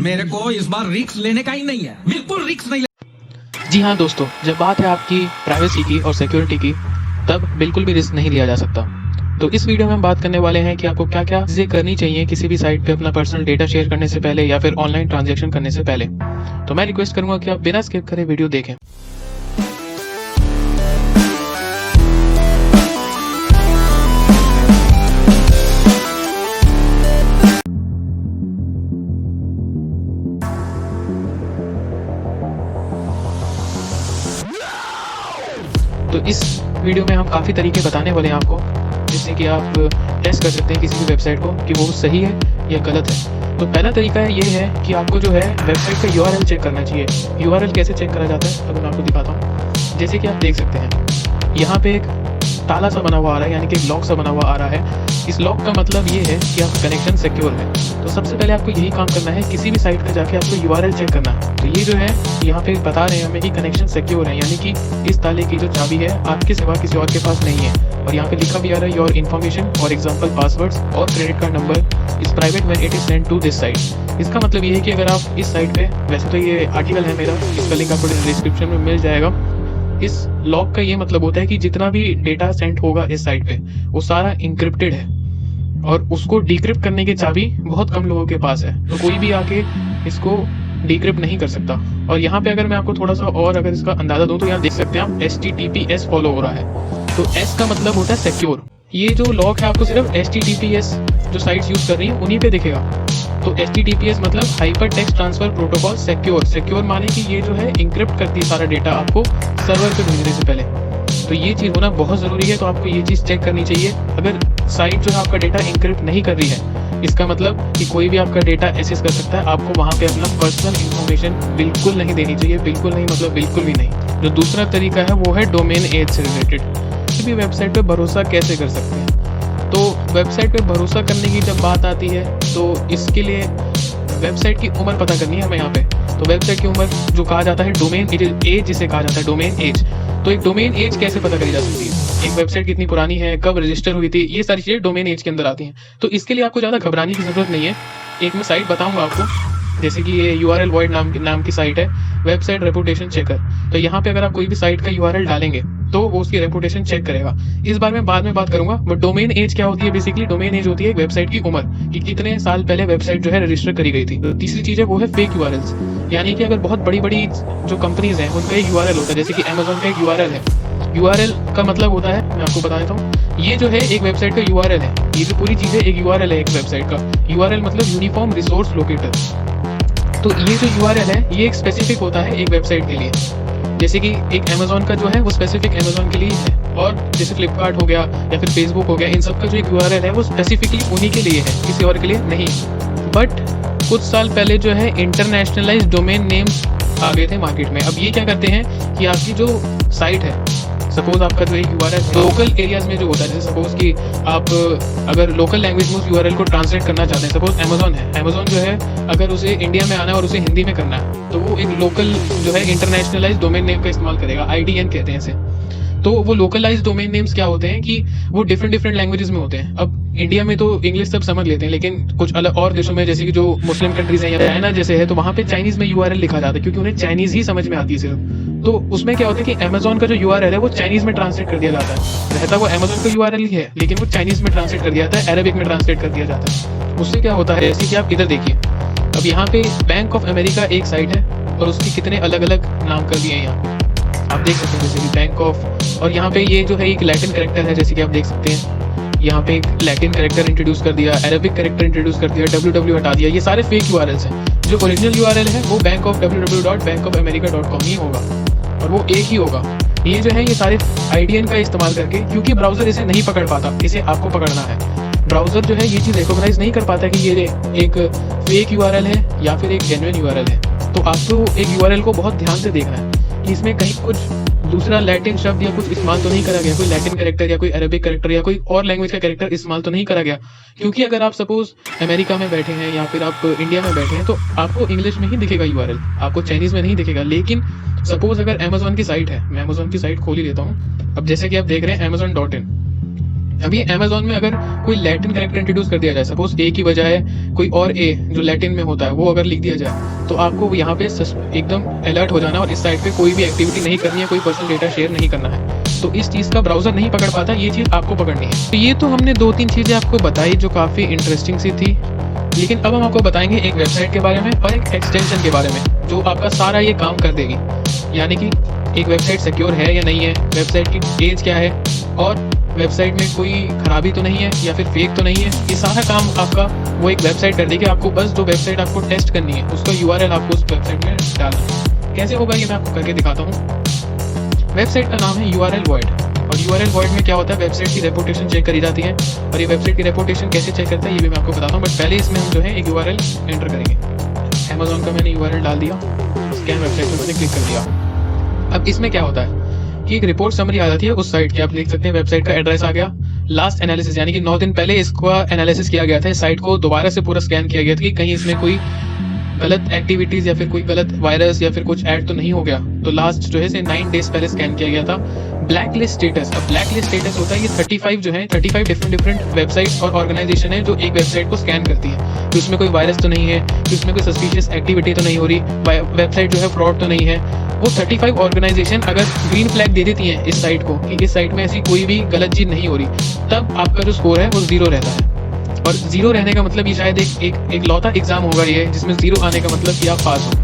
मेरे को इस बार रिस्क लेने का ही नहीं है, बिल्कुल रिस्क नहीं। जी हाँ दोस्तों, जब बात है आपकी प्राइवेसी की और सिक्योरिटी की, तब बिल्कुल भी रिस्क नहीं लिया जा सकता। तो इस वीडियो में हम बात करने वाले हैं कि आपको क्या क्या चीज़ें करनी चाहिए किसी भी साइट पे अपना पर्सनल डेटा शेयर करने से पहले या फिर ऑनलाइन ट्रांजैक्शन करने से पहले। तो मैं रिक्वेस्ट करूंगा कि आप बिना स्किप करे वीडियो देखें। तो इस वीडियो में हम काफ़ी तरीके बताने वाले हैं आपको, जिससे कि आप टेस्ट कर सकते हैं किसी भी वेबसाइट को कि वो सही है या गलत है। तो पहला तरीका ये है कि आपको जो है वेबसाइट का URL चेक करना चाहिए। URL कैसे चेक करा जाता है अगर मैं आपको दिखाता हूँ। जैसे कि आप देख सकते हैं यहाँ पे एक ताला सा बना हुआ आ रहा है, यानी कि एक लॉक सा बना हुआ आ रहा है। इस लॉक का मतलब ये है कि आपका कनेक्शन सिक्योर है। तो सबसे पहले आपको यही काम करना है, किसी भी साइट पे जाके आपको URL चेक करना है। तो ये जो है यहाँ पे बता रहे हैं हमें कि कनेक्शन सिक्योर है, यानी कि इस ताले की जो चाबी है आपके सिवा किसी और के पास नहीं है। और यहाँ पे लिखा भी आ रहा है your information for example passwords और credit card number is private when it is sent to this site. इसका मतलब ये है कि अगर आप इस साइट पे, वैसे तो ये आर्टिकल है मेरा, इसका लिंक आपको डिस्क्रिप्शन में मिल जाएगा। इस लॉक का ये मतलब होता है कि जितना भी डेटा सेंड होगा इस साइट पे वो सारा इंक्रिप्टेड है और उसको डिक्रिप्ट करने की चाबी बहुत कम लोगों के पास है। तो कोई भी आके इसको डिक्रिप्ट नहीं कर सकता। और यहाँ पे अगर मैं आपको थोड़ा सा और अगर इसका अंदाजा दूं तो यहाँ देख सकते हैं आप HTTPS फॉलो हो रहा है। तो S का मतलब होता है सिक्योर। ये जो लॉक है आपको सिर्फ HTTPS जो साइट्स यूज कर रही हैं उन्हीं पे दिखेगा। तो HTTPS मतलब hyper text transfer protocol secure. Secure माने कि ये जो है इंक्रिप्ट करती है सारा डेटा आपको सर्वर पे भेजने से पहले। तो ये चीज़ होना बहुत ज़रूरी है। तो आपको ये चीज़ चेक करनी चाहिए। अगर साइट जो है आपका डेटा इंक्रिप्ट नहीं कर रही है, इसका मतलब कि कोई भी आपका डेटा एक्सेस कर सकता है। आपको वहाँ पे अपना पर्सनल इन्फॉर्मेशन बिल्कुल नहीं देनी चाहिए। बिल्कुल नहीं मतलब बिल्कुल भी नहीं। जो दूसरा तरीका है वो है डोमेन एज से रिलेटेड। किसी भी वेबसाइट पे भरोसा कैसे कर सकते हैं। तो वेबसाइट पे भरोसा करने की जब बात आती है तो इसके लिए वेबसाइट की उम्र पता करनी है हमें यहाँ पे। तो वेबसाइट की उम्र जो कहा जाता है डोमेन एज, जिसे कहा जाता है डोमेन एज। तो एक डोमेन एज कैसे पता करी जा सकती है, एक वेबसाइट कितनी पुरानी है, कब रजिस्टर हुई थी, ये सारी चीज़ें डोमेन एज के अंदर आती हैं। तो इसके लिए आपको ज़्यादा घबराने की ज़रूरत नहीं है। एक मैं साइट बताऊँगा आपको, जैसे कि ये URL Void नाम की साइट है, वेबसाइट रेपुटेशन चेकर। तो यहाँ पे अगर आप कोई भी साइट का URL डालेंगे तो वो उसकी रेपुटेशन चेक करेगा। इस बारे में बाद में बात करूंगा। बट डोमेन एज क्या होती है, बेसिकली डोमेन एज होती है एक वेबसाइट की उम्र, कि कितने साल पहले वेबसाइट जो है रजिस्टर करी गई थी। तीसरी चीज़ है वो है फेक URLs, यानी कि अगर बहुत बड़ी बड़ी जो कंपनीज हैं उनका एक URL होता है, जैसे कि Amazon का एक URL है। URL का मतलब होता है, मैं आपको बता देता हूँ, ये जो है एक वेबसाइट का URL है। ये जो पूरी चीज़ है एक URL है एक वेबसाइट का। URL मतलब यूनिफॉर्म रिसोर्स लोकेटर। तो ये जो URL है ये एक स्पेसिफिक होता है एक वेबसाइट के लिए। जैसे कि एक Amazon का जो है वो स्पेसिफिक Amazon के लिए है, और जैसे फ्लिपकार्ट हो गया या फिर फेसबुक हो गया, इन सब का जो एक URL है वो स्पेसिफिकली उन्हीं के लिए है, किसी और के लिए नहीं। बट कुछ साल पहले जो है इंटरनेशनलाइज डोमेन नेम्स आ गए थे मार्केट में। अब ये क्या करते हैं कि आपकी जो साइट है, सपोज आपका जो एक URL लोकल एरियाज में जो होता है, जैसे सपोज कि आप अगर लोकल लैंग्वेज में उस URL को ट्रांसलेट करना चाहते हैं, सपोज Amazon है, Amazon जो है अगर उसे इंडिया में आना है और उसे हिंदी में करना है तो वो एक लोकल जो है इंटरनेशनलाइज डोमेन नेम का इस्तेमाल करेगा, IDN कहते हैं इसे। तो वो लोकलाइज डोमेन नेम्स क्या होते हैं कि वो डिफरेंट लैंग्वेजेस में होते हैं। अब इंडिया में तो इंग्लिश सब समझ लेते हैं, लेकिन कुछ अलग और देशों में, जैसे कि जो मुस्लिम कंट्रीज हैं या चाइना जैसे है, तो वहाँ पे चाइनीज में URL लिखा जाता है क्योंकि उन्हें चाइनीज ही समझ में आती है सिर्फ। तो उसमें क्या होता है कि Amazon का जो URL है वो चाइनीज में ट्रांसलेट कर दिया जाता है। रहता वो Amazon का URL ही है, लेकिन वो चाइनीज में ट्रांसलेट कर दिया जाता है, अरेबिक में ट्रांसलेट कर दिया जाता है। उससे क्या होता है, जैसे कि आप इधर देखिए, अब यहाँ पे बैंक ऑफ अमेरिका एक साइट है और उसके कितने अलग अलग नाम कर दिए हैं यहाँ पे आप देख सकते हैं, जैसे कि बैंक ऑफ, और यहाँ पे ये जो है एक लैटिन कैरेक्टर है, जैसे कि आप देख सकते हैं यहाँ पे एक लैटिन कैरेक्टर इंट्रोड्यूस कर दिया, अरेबिक कैरेक्टर इंट्रोड्यूस कर दिया, WW हटा दिया। ये सारे फेक URLs हैं। जो ओरिजिनल URL है वो बैंक ऑफ www.bankofamerica.com ही होगा और वो एक ही होगा। ये जो है ये सारे IDN का इस्तेमाल करके, क्योंकि ब्राउजर इसे नहीं पकड़ पाता, इसे आपको पकड़ना है। ब्राउजर जो है ये चीज़ रिकॉग्नाइज नहीं कर पाता कि ये एक फेक URL है या फिर एक जेन्युइन URL है। तो आपको एक URL को बहुत ध्यान से देखना है कि इसमें कहीं कुछ दूसरा लैटिन शब्द या कुछ इस्तेमाल तो नहीं करा गया, कोई लैटिन कैरेक्टर या कोई अरेबिक कैरेक्टर या कोई और लैंग्वेज का कैरेक्टर इस्तेमाल तो नहीं करा गया। क्योंकि अगर आप सपोज अमेरिका में बैठे हैं या फिर आप इंडिया में बैठे हैं तो आपको इंग्लिश में ही दिखेगा URL, आपको चाइनीज में नहीं दिखेगा। लेकिन सपोज अगर Amazon की साइट है, मैं Amazon की साइट खोल ही लेता हूँ। अब जैसे कि आप देख रहे हैं Amazon.in, अभी अमेजोन में अगर कोई लैटिन कैरेक्टर इंट्रोड्यूस कर दिया जाए, सपोज ए की बजाय कोई और ए जो लैटिन में होता है वो अगर लिख दिया जाए, तो आपको यहाँ पे एकदम अलर्ट हो जाना और इस साइट पे कोई भी एक्टिविटी नहीं करनी है, कोई पर्सनल डेटा शेयर नहीं करना है। तो इस चीज़ का ब्राउजर नहीं पकड़ पाता, ये चीज़ आपको पकड़नी है। तो ये तो हमने 2-3 चीज़ें आपको बताई जो काफ़ी इंटरेस्टिंग सी थी, लेकिन अब हम आपको बताएंगे एक वेबसाइट के बारे में और एक एक्सटेंशन के बारे में जो आपका सारा ये काम कर देगी। यानी कि एक वेबसाइट सिक्योर है या नहीं है, वेबसाइट की एज क्या है, और वेबसाइट में कोई खराबी तो नहीं है या फिर फेक तो नहीं है। ये सारा काम आपका वो एक वेबसाइट कर देगी। आपको बस जो वेबसाइट आपको टेस्ट करनी है उसका URL आपको उस वेबसाइट में डालना है। कैसे होगा ये मैं आपको करके दिखाता हूँ। वेबसाइट का नाम है URL Void, और URL Void में क्या होता है, वेबसाइट की रेपुटेशन चेक करी जाती है, और ये वेबसाइट की रेपुटेशन कैसे चेक करता है ये भी मैं आपको बताता हूँ। बट पहले इसमें हम जो है एक URL एंटर करेंगे। अमेजोन का मैंने URL डाल दिया, स्कैन वेबसाइट पर मैंने क्लिक कर दिया। अब इसमें क्या होता है कि एक रिपोर्ट समरी आ जाती है उस साइट की। आप देख सकते हैं वेबसाइट का एड्रेस आ गया, लास्ट एनालिसिस यानी कि 9 दिन पहले इसका एनालिसिस किया गया था, इस साइट को दोबारा से पूरा स्कैन किया गया था कि कहीं इसमें कोई गलत एक्टिविटीज या फिर कोई गलत वायरस या फिर कुछ ऐड तो नहीं हो गया। तो लास्ट जो है 9 डेज पहले स्कैन किया गया था। ब्लैक लिस्ट स्टेटस, अब ब्लैक लिस्ट स्टेटस होता है ये 35 जो है 35 डिफरेंट वेबसाइट्स और ऑर्गेनाइजेशन है जो एक वेबसाइट को स्कैन करती है कि उसमें कोई वायरस तो नहीं है, कि उसमें कोई सस्पिशियस एक्टिविटी तो नहीं हो रही, वेबसाइट जो है फ्रॉड तो नहीं है। वो 35 ऑर्गेनाइजेशन अगर ग्रीन फ्लैग दे देती है इस साइट को कि इस साइट में ऐसी कोई भी गलत चीज नहीं हो रही, तब आपका जो स्कोर है वो 0 रहता है। और 0 रहने का मतलब ये शायद एक लौता एग्जाम होगा ये जिसमें 0 आने का मतलब कि आप पास हो,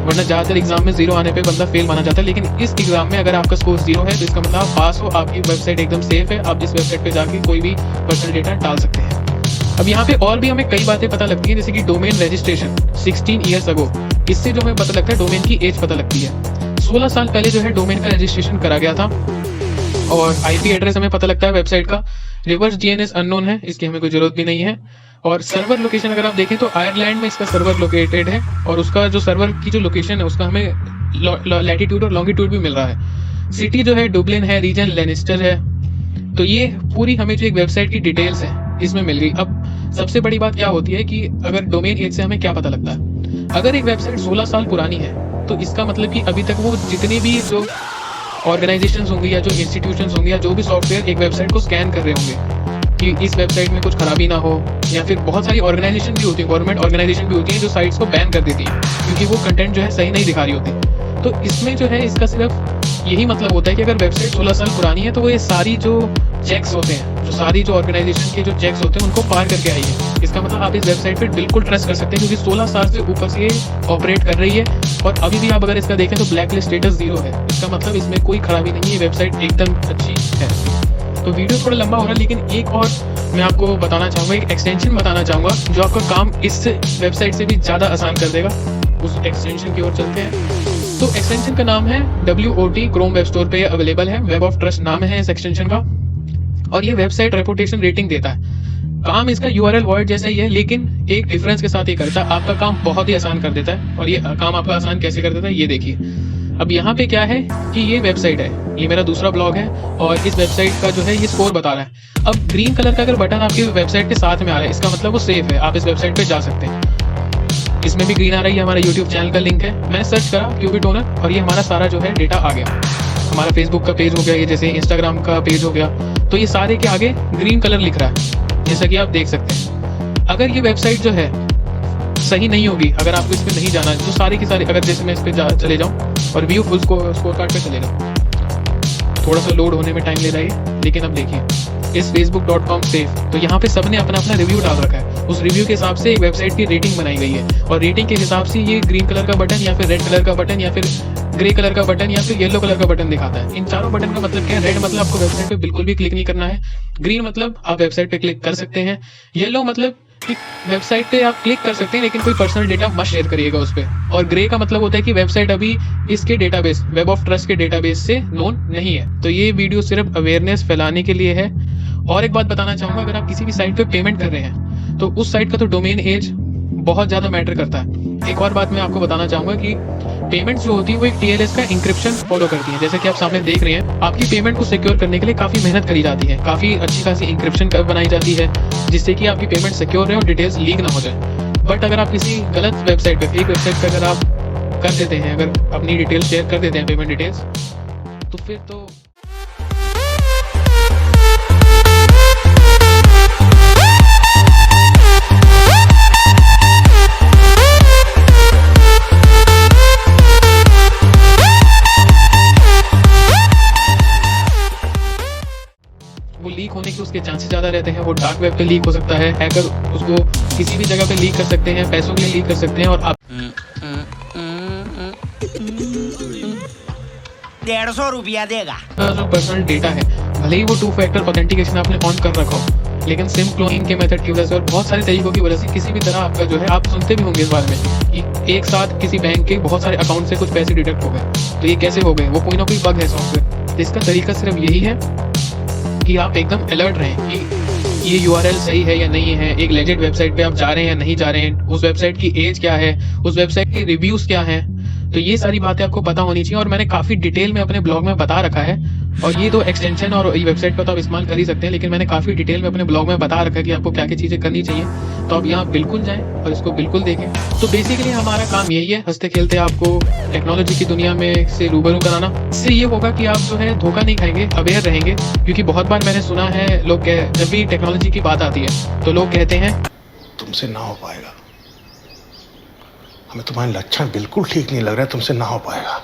वरना ज़्यादातर एग्जाम में 0 आने पे बंदा फेल माना जाता है। लेकिन इस एग्जाम में अगर आपका स्कोर 0 है तो इसका मतलब आप पास हो, आपकी वेबसाइट एकदम सेफ है, आप इस वेबसाइट पे जाके कोई भी पर्सनल डेटा डाल सकते हैं। अब यहाँ पे और भी हमें कई बातें पता लगती हैं, जैसे कि डोमेन रजिस्ट्रेशन 16 ईयर्स अगो, इससे जो हमें पता लगता है डोमेन की एज पता लगती है। 16 साल पहले जो है डोमेन का रजिस्ट्रेशन करा गया था, और IP एड्रेस हमें पता लगता है वेबसाइट का। रिवर्स DNS अननोन है, इसकी हमें कोई जरूरत भी नहीं है। और सर्वर लोकेशन अगर आप देखें तो आयरलैंड में इसका सर्वर लोकेटेड है, और उसका जो सर्वर की जो लोकेशन है उसका हमें लैटिट्यूड और लॉन्गिट्यूड भी मिल रहा है। सिटी जो है डुबलिन है, रीजन लेनिस्टर है। तो ये पूरी हमें जो एक वेबसाइट की डिटेल्स है इसमें मिल गई। अब सबसे बड़ी बात क्या होती है कि अगर डोमेन एज से हमें क्या पता लगता है, अगर एक वेबसाइट 16 साल पुरानी है तो इसका मतलब कि अभी तक वो जितने भी जो ऑर्गेनाइजेशंस होंगे या जो इंस्टीट्यूशंस होंगे या जो भी सॉफ्टवेयर एक वेबसाइट को स्कैन कर रहे होंगे कि इस वेबसाइट में कुछ खराबी ना हो, या फिर बहुत सारी ऑर्गेनाइजेशन भी होती है, गवर्नमेंट ऑर्गेनाइजेशन भी होती है जो साइट्स को बैन कर देती है क्योंकि वो कंटेंट जो है सही नहीं दिखा रही होती। तो इसमें जो है इसका सिर्फ यही मतलब होता है कि अगर वेबसाइट 16 साल पुरानी है तो वो ये सारी जो चेक्स होते हैं, जो सारी जो ऑर्गेनाइजेशन के जो चेक्स होते हैं उनको पार करके आई है। इसका मतलब आप इस वेबसाइट पर बिल्कुल ट्रस्ट कर सकते हैं क्योंकि 16 साल से ऊपर से ये ऑपरेट कर रही है। और अभी भी आप अगर इसका देखें तो ब्लैक लिस्ट स्टेटस 0 है, इसका मतलब इसमें कोई खराबी नहीं है, वेबसाइट एकदम अच्छी है। तो वीडियो थोड़ा लंबा हो रहा है, लेकिन एक और मैं आपको बताना चाहूँगा, एक एक्सटेंशन बताना चाहूँगा जो आपका काम इस वेबसाइट से भी ज़्यादा आसान कर देगा। उस एक्सटेंशन की ओर चलते हैं। तो एक्सटेंशन का नाम है WOT, क्रोम वेब स्टोर पे अवेलेबल है, वेब ऑफ ट्रस्ट नाम है इस एक्सटेंशन का, और ये वेबसाइट रेपुटेशन रेटिंग देता है। काम इसका URL Void जैसा ही है, लेकिन एक डिफरेंस के साथ ये करता है, आपका काम बहुत ही आसान कर देता है। और ये काम आपका आसान कैसे कर देता है ये देखिए। अब यहाँ पे क्या है कि ये वेबसाइट है, ये मेरा दूसरा ब्लॉग है, और इस वेबसाइट का जो है ये स्कोर बता रहा है। अब ग्रीन कलर का अगर बटन आपकी वेबसाइट के साथ में आ रहा है, इसका मतलब वो सेफ है, आप इस वेबसाइट पे जा सकते हैं। इसमें भी ग्रीन आ रही है, हमारा YouTube चैनल का लिंक है, मैंने सर्च करा क्यूबिट ओनर, और ये हमारा सारा जो है डेटा आ गया। हमारा फेसबुक का पेज हो गया, ये जैसे इंस्टाग्राम का पेज हो गया, तो ये सारे के आगे ग्रीन कलर लिख रहा है, जैसा कि आप देख सकते हैं। अगर ये वेबसाइट जो है सही नहीं होगी, अगर आपको इस पर नहीं जाना, तो सारे की सारी, अगर जैसे मैं इस पर चले जाऊँ और व्यू फुल स्कोर कार्ड पे चले जाऊँ, थोड़ा सा लोड होने में टाइम ले रहा है, लेकिन अब देखिए इस facebook.com सेफ, तो यहाँ पे सबने अपना अपना रिव्यू डाल रखा है। उस रिव्यू के हिसाब से एक वेबसाइट की रेटिंग बनाई गई है, और रेटिंग के हिसाब से ये ग्रीन कलर का बटन या फिर रेड कलर का बटन या फिर ग्रे कलर का बटन या फिर येलो कलर का बटन दिखाता है। इन चारों बटन का मतलब क्या है? रेड मतलब आपको वेबसाइट पे बिल्कुल भी क्लिक नहीं करना है, ग्रीन मतलब आप वेबसाइट पे क्लिक कर सकते हैं, येलो मतलब कि वेबसाइट पे आप क्लिक कर सकते हैं लेकिन कोई पर्सनल डेटा मत शेयर करिएगा उस पर, और ग्रे का मतलब होता है कि वेबसाइट अभी इसके डेटाबेस, वेब ऑफ ट्रस्ट के डेटाबेस से नोन नहीं है। तो ये वीडियो सिर्फ अवेयरनेस फैलाने के लिए है। और एक बात बताना चाहूंगा, अगर आप किसी भी साइट पे पेमेंट कर रहे हैं तो उस साइट का तो डोमेन एज बहुत ज्यादा मैटर करता है। एक और बात मैं आपको बताना चाहूंगा कि पेमेंट्स जो होती है वो एक TLS का इंक्रिप्शन फॉलो करती है। जैसे कि आप सामने देख रहे हैं, आपकी पेमेंट को सिक्योर करने के लिए काफी मेहनत करी जाती है, काफी अच्छी खासी इंक्रिप्शन बनाई जाती है जिससे कि आपकी पेमेंट सिक्योर रहे और डिटेल्स लीक ना हो जाए। बट अगर आप किसी गलत वेबसाइट पे, फेक वेबसाइट पे अगर आप कर देते हैं, अगर अपनी डिटेल्स शेयर कर देते हैं, पेमेंट डिटेल्स, तो फिर तो के चांसेस ज़्यादा रहते हैं। वो डार्क वेब पे लीक हो सकता है, हैकर उसको किसी भी जगह पे लीक कर सकते हैं, पैसों के लिए लीक कर सकते हैं। और आप 150 रुपया देगा। जो पर्सनल डेटा है, भले ही वो 2 फैक्टर ऑथेंटिकेशन आपने ऑन कर रखा हो, लेकिन सिम क्लोनिंग के मेथड की वजह से और बहुत सारे तरीकों की वजह से किसी भी तरह आपका जो है, आप सुनते भी होंगे इस बारे में कि एक साथ किसी बैंक के बहुत सारे अकाउंट से कुछ पैसे डिडक्ट हो गए। तो ये कैसे हो गए? वो कोई ना कोई बग है सॉफ्टवेयर। तो इसका तरीका सिर्फ यही है कि आप एकदम अलर्ट रहें कि ये URL सही है या नहीं है, एक लेजिट वेबसाइट पे आप जा रहे हैं या नहीं जा रहे हैं, उस वेबसाइट की एज क्या है, उस वेबसाइट के रिव्यूज क्या हैं। तो ये सारी बातें आपको पता होनी चाहिए और मैंने काफ़ी डिटेल में अपने ब्लॉग में बता रखा है। और ये तो एक्सटेंशन और ये वेबसाइट पर तो आप इस्तेमाल कर ही सकते हैं, लेकिन मैंने काफ़ी डिटेल में अपने ब्लॉग में बता रखा है कि आपको क्या क्या चीज़ें करनी चाहिए। तो आप यहाँ बिल्कुल जाएं और इसको बिल्कुल देखें। तो बेसिकली हमारा काम यही है, हंसते खेलते आपको टेक्नोलॉजी की दुनिया में से रूबरू कराना। इससे ये होगा कि आप जो है धोखा नहीं खाएंगे, अवेयर रहेंगे। क्योंकि बहुत बार मैंने सुना है लोग जब भी टेक्नोलॉजी की बात आती है तो लोग कहते हैं तुमसे ना हो पाएगा, हमें तुम्हारे लक्षण बिल्कुल ठीक नहीं लग रहा है, तुमसे ना हो पाएगा।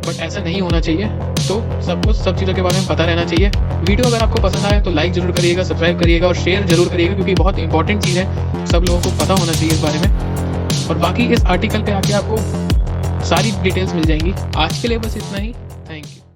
बट ऐसा नहीं होना चाहिए। तो सबको सब चीज़ों के बारे में पता रहना चाहिए। वीडियो अगर आपको पसंद आए तो लाइक जरूर करिएगा, सब्सक्राइब करिएगा और शेयर जरूर करिएगा, क्योंकि बहुत इंपॉर्टेंट चीज़ है, सब लोगों को पता होना चाहिए इस बारे में। और बाकी इस आर्टिकल पे आके आपको सारी डिटेल्स मिल जाएंगी। आज के लिए बस इतना ही। Thank you.